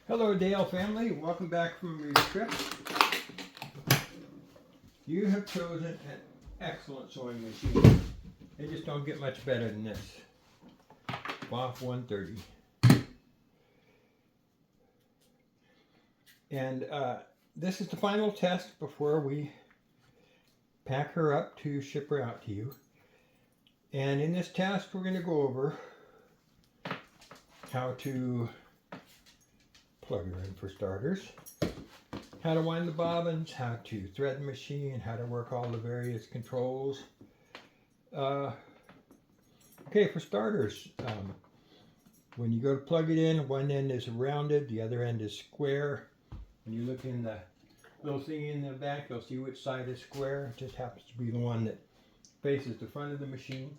Hello Dale family, welcome back from your trip. You have chosen an excellent sewing machine. They just don't get much better than this. Pfaff 130. And this is the final test before we pack her up to ship her out to you. And in this test we're going to go over how to plug her in for starters, how to wind the bobbins, how to thread the machine, how to work all the various controls. Okay, for starters, when you go to plug it in, one end is rounded, the other end is square. When you look in the little thing in the back, you'll see which side is square. It just happens to be the one that faces the front of the machine.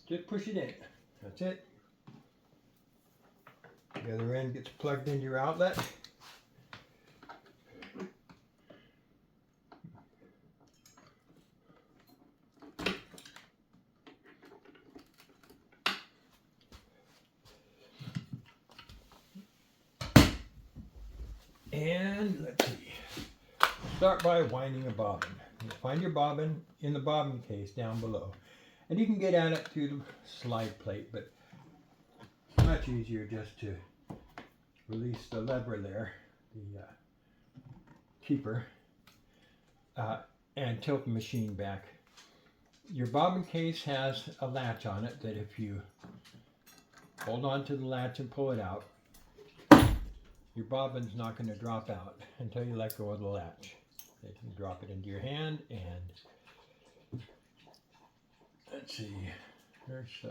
Just push it in. That's it. The other end gets plugged into your outlet. And let's see. Start by winding a bobbin. You find your bobbin in the bobbin case down below. And you can get at it through the slide plate, but it's much easier just to release the lever there, the keeper, and tilt the machine back. Your bobbin case has a latch on it that if you hold on to the latch and pull it out, your bobbin's not going to drop out until you let go of the latch. You can drop it into your hand and let's see, there's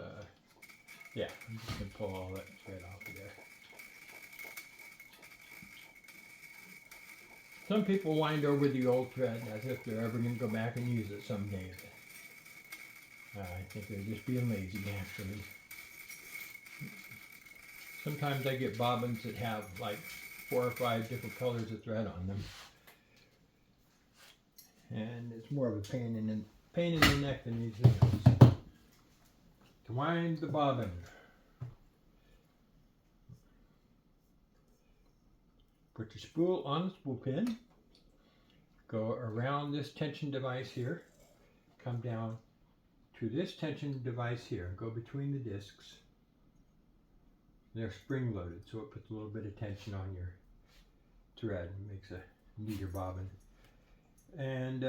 yeah, I'm just going to pull all that thread off of there. Some people wind over the old thread as if they're ever going to go back and use it someday. I think they're just being lazy, actually. Sometimes I get bobbins that have like 4 or 5 different colors of thread on them. And it's more of a pain in the neck than anything else. To wind the bobbin, put your spool on the spool pin, go around this tension device here, come down to this tension device here, go between the discs. They're spring loaded, so it puts a little bit of tension on your thread and makes a neater bobbin. And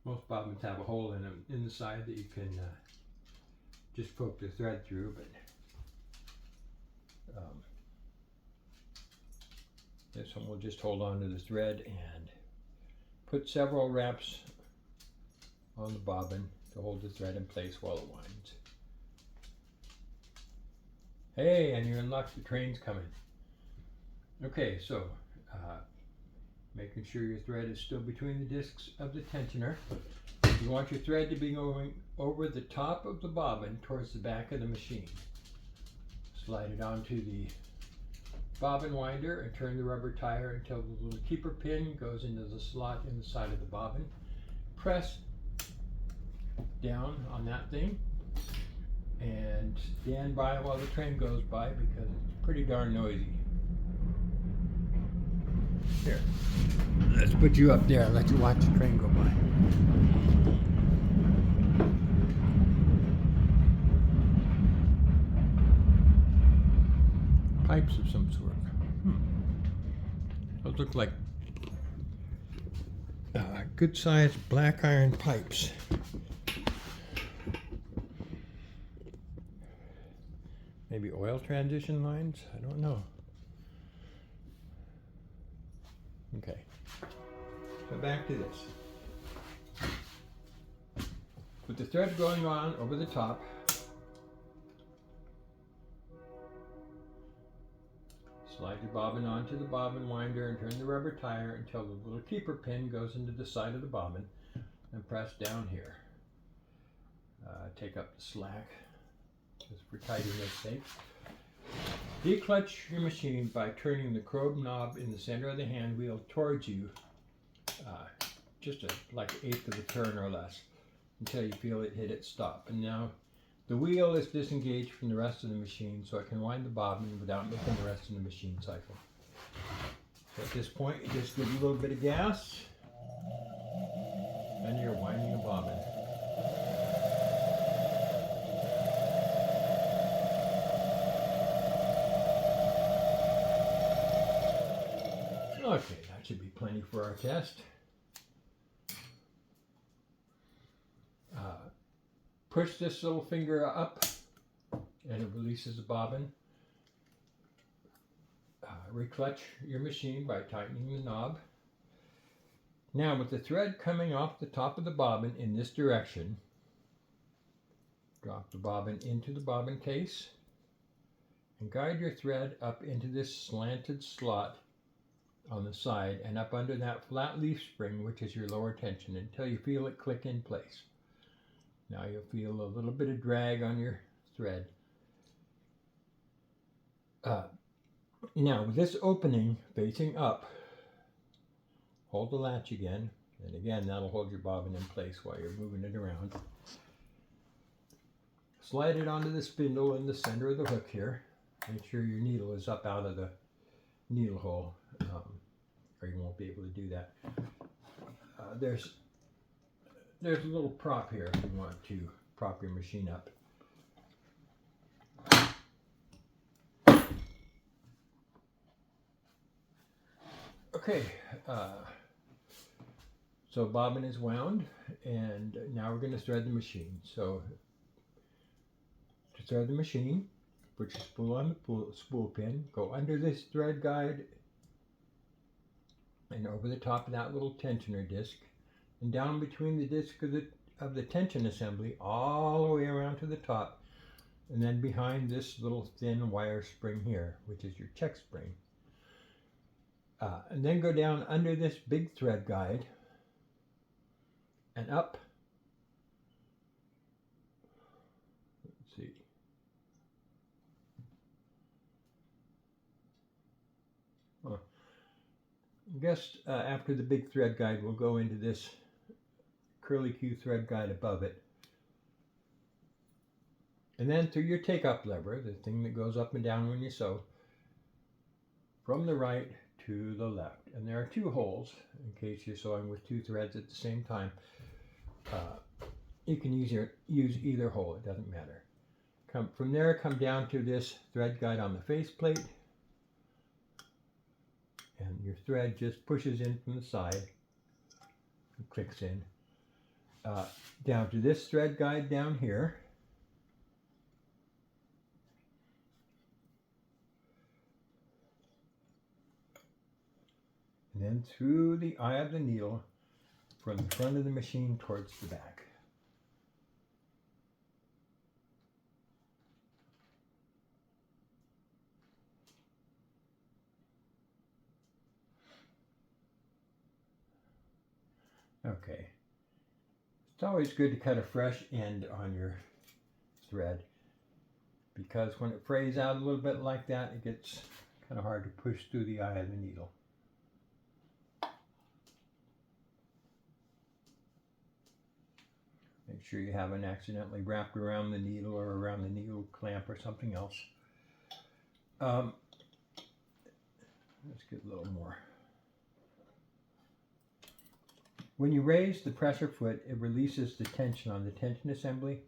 most bobbins have a hole in them in the side that you can just poke the thread through, but this one will just hold on to the thread and put several wraps on the bobbin to hold the thread in place while it winds. Hey, and you're in luck, the train's coming. Okay, so making sure your thread is still between the discs of the tensioner. You want your thread to be going over the top of the bobbin towards the back of the machine. Slide it onto the bobbin winder and turn the rubber tire until the little keeper pin goes into the slot in the side of the bobbin. Press down on that thing and stand by while the train goes by because it's pretty darn noisy. Here, let's put you up there and let you watch the train go by. Pipes of some sort. Those look like good sized black iron pipes. Maybe oil transition lines? I don't know. Okay, so back to this. With the thread going on over the top, slide your bobbin onto the bobbin winder and turn the rubber tire until the little keeper pin goes into the side of the bobbin and press down here. Take up the slack just for tidiness sake. Declutch your machine by turning the chrome knob in the center of the hand wheel towards you, just like 1/8 of a turn or less, until you feel it hit its stop. And now The wheel is disengaged from the rest of the machine, so it can wind the bobbin without making the rest of the machine cycle. So at this point, you just give a little bit of gas, and you're winding a bobbin. Okay, that should be plenty for our test. Push this little finger up and it releases the bobbin. Reclutch your machine by tightening the knob. Now with the thread coming off the top of the bobbin in this direction, drop the bobbin into the bobbin case and guide your thread up into this slanted slot on the side and up under that flat leaf spring, which is your lower tension, until you feel it click in place. Now you'll feel a little bit of drag on your thread. Now with this opening facing up, hold the latch again, and again that'll hold your bobbin in place while you're moving it around. Slide it onto the spindle in the center of the hook here. Make sure your needle is up out of the needle hole, or you won't be able to do that. There's a little prop here if you want to prop your machine up. Okay, so bobbin is wound, and now we're going to thread the machine. So to thread the machine, put your spool on the spool pin, go under this thread guide and over the top of that little tensioner disc, and down between the disc of the tension assembly all the way around to the top, and then behind this little thin wire spring here, which is your check spring. And then go down under this big thread guide and up. Let's see. I guess after the big thread guide, we'll go into this curly Q thread guide above it. And then through your take-up lever, the thing that goes up and down when you sew, from the right to the left. And there are two holes in case you're sewing with two threads at the same time. You can use either hole, it doesn't matter. From there, come down to this thread guide on the faceplate. And your thread just pushes in from the side and clicks in. Down to this thread guide down here. And then through the eye of the needle from the front of the machine towards the back. Okay. It's always good to cut a fresh end on your thread, because when it frays out a little bit like that, it gets kind of hard to push through the eye of the needle. Make sure you haven't accidentally wrapped around the needle or around the needle clamp or something else. Let's get a little more. When you raise the pressure foot, it releases the tension on the tension assembly.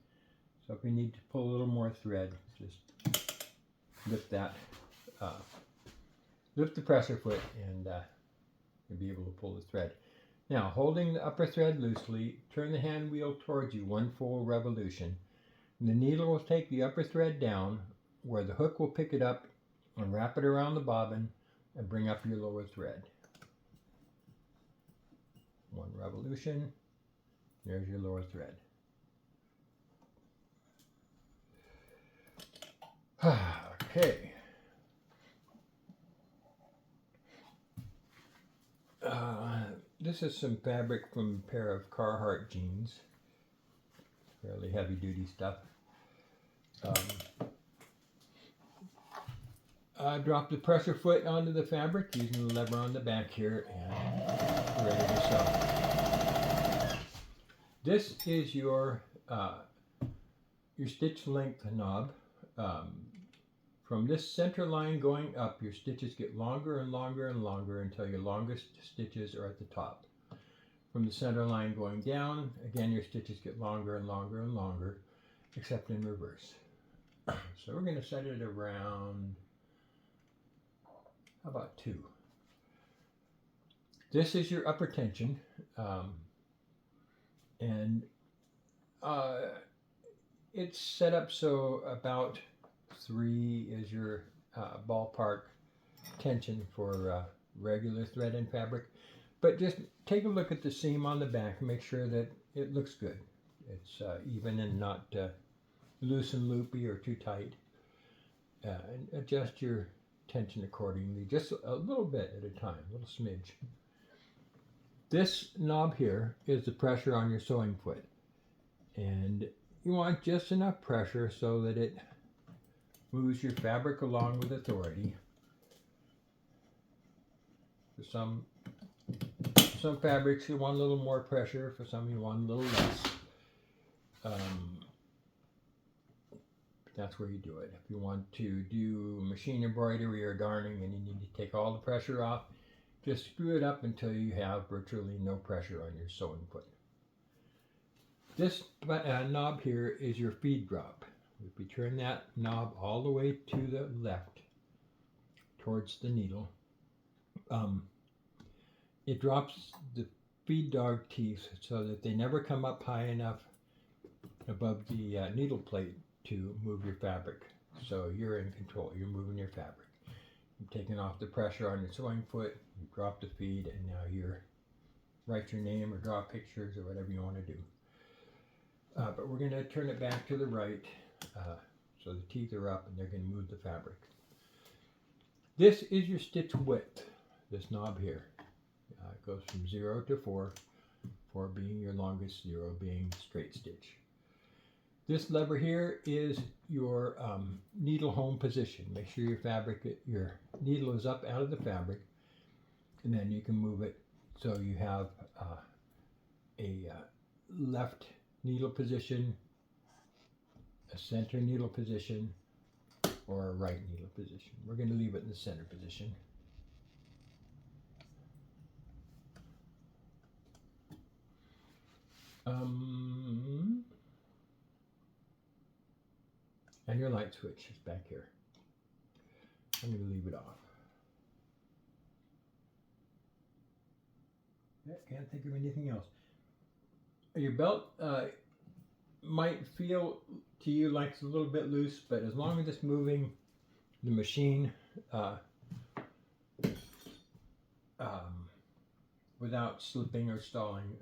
So if you need to pull a little more thread, just lift that, lift the pressure foot, and you'll be able to pull the thread. Now, holding the upper thread loosely, turn the hand wheel towards you one full revolution. And the needle will take the upper thread down, where the hook will pick it up and wrap it around the bobbin and bring up your lower thread. One revolution, there's your lower thread. Okay. This is some fabric from a pair of Carhartt jeans. Fairly heavy duty stuff. Drop the pressure foot onto the fabric using the lever on the back here, and ready to sew. This is your your stitch length knob. From this center line going up, your stitches get longer and longer and longer until your longest stitches are at the top. From the center line going down, again, your stitches get longer and longer and longer, except in reverse. So we're going to set it around, how about 2? This is your upper tension, and it's set up so about 3 is your ballpark tension for regular thread and fabric. But just take a look at the seam on the back and make sure that it looks good. It's even and not loose and loopy or too tight. And adjust your tension accordingly, just a little bit at a time, a little smidge. This knob here is the pressure on your sewing foot. And you want just enough pressure so that it moves your fabric along with authority. For some fabrics you want a little more pressure, for some you want a little less. That's where you do it. If you want to do machine embroidery or darning and you need to take all the pressure off, just screw it up until you have virtually no pressure on your sewing foot. This knob here is your feed drop. If you turn that knob all the way to the left towards the needle, it drops the feed dog teeth so that they never come up high enough above the needle plate to move your fabric. So you're in control, you're moving your fabric. You've taken off the pressure on your sewing foot, you drop the feed, and now you're write your name or draw pictures or whatever you want to do. But we're going to turn it back to the right so the teeth are up and they're going to move the fabric. This is your stitch width, this knob here. It goes from 0 to 4, 4 being your longest, 0 being straight stitch. This lever here is your needle home position. Make sure your needle is up out of the fabric, and then you can move it so you have a left needle position, a center needle position, or a right needle position. We're going to leave it in the center position. And your light switch is back here. I'm going to leave it off. I can't think of anything else. Your belt might feel to you like it's a little bit loose, but as long as it's moving the machine without slipping or stalling,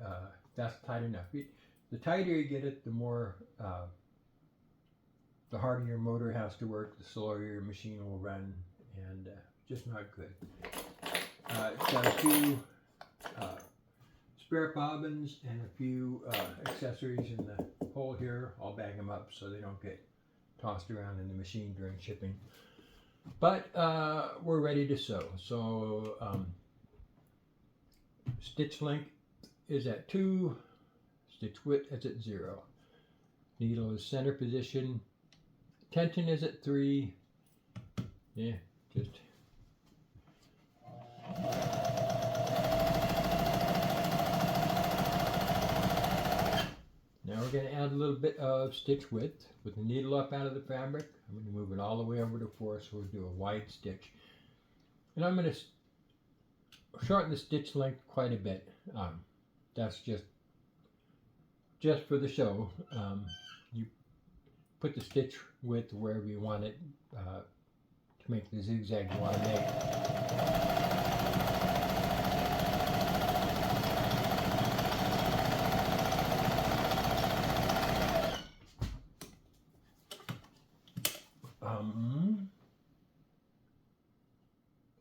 that's tight enough. The tighter you get it, the more the harder your motor has to work, the slower your machine will run, and just not good. It's got a few spare bobbins and a few accessories in the hole here. I'll bag them up so they don't get tossed around in the machine during shipping. But we're ready to sew. So stitch length is at 2, stitch width is at 0. Needle is center position. Tension is at 3. Yeah, just. Now we're going to add a little bit of stitch width with the needle up out of the fabric. I'm going to move it all the way over to 4, so we'll do a wide stitch. And I'm going to shorten the stitch length quite a bit. That's just for the show. You put the stitch width wherever you want it to make the zigzag you want to make.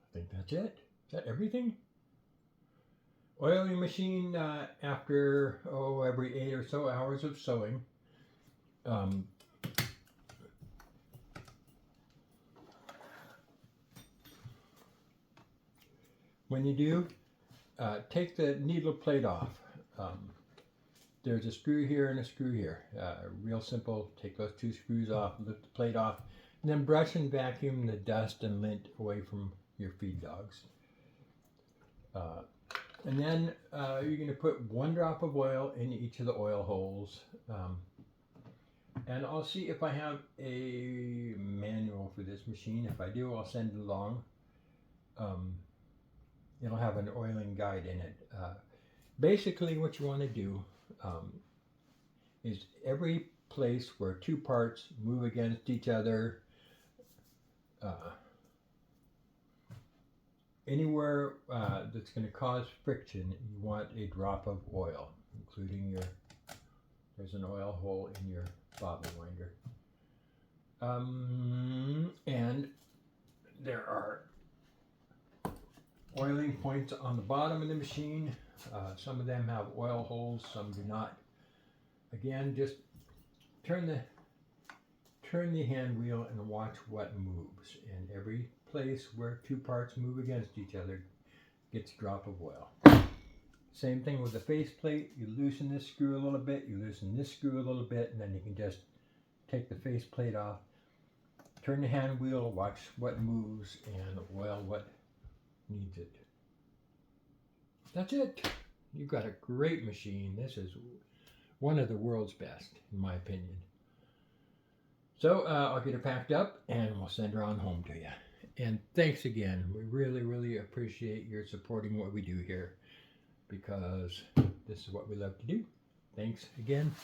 I think that's it. Is that everything? Oil your machine after every 8 or so hours of sewing. When you do, take the needle plate off. there's a screw here and a screw here. Real simple. Take those 2 screws off, lift the plate off, and then brush and vacuum the dust and lint away from your feed dogs. And then you're going to put 1 drop of oil in each of the oil holes. And I'll see if I have a manual for this machine. If I do, I'll send it along. It'll have an oiling guide in it. Basically, what you want to do is every place where 2 parts move against each other, anywhere that's going to cause friction, you want a drop of oil, including there's an oil hole in your bobbin winder. And there are oiling points on the bottom of the machine. Some of them have oil holes, some do not. Again, just turn the hand wheel and watch what moves. And every place where 2 parts move against each other gets a drop of oil. Same thing with the faceplate. You loosen this screw a little bit, you loosen this screw a little bit, and then you can just take the faceplate off. Turn the hand wheel, watch what moves, and oil what needs it. That's it. You've got a great machine. This is one of the world's best, in my opinion. So I'll get her packed up and we'll send her on home to you. And thanks again. We really, really appreciate your supporting what we do here, because this is what we love to do. Thanks again.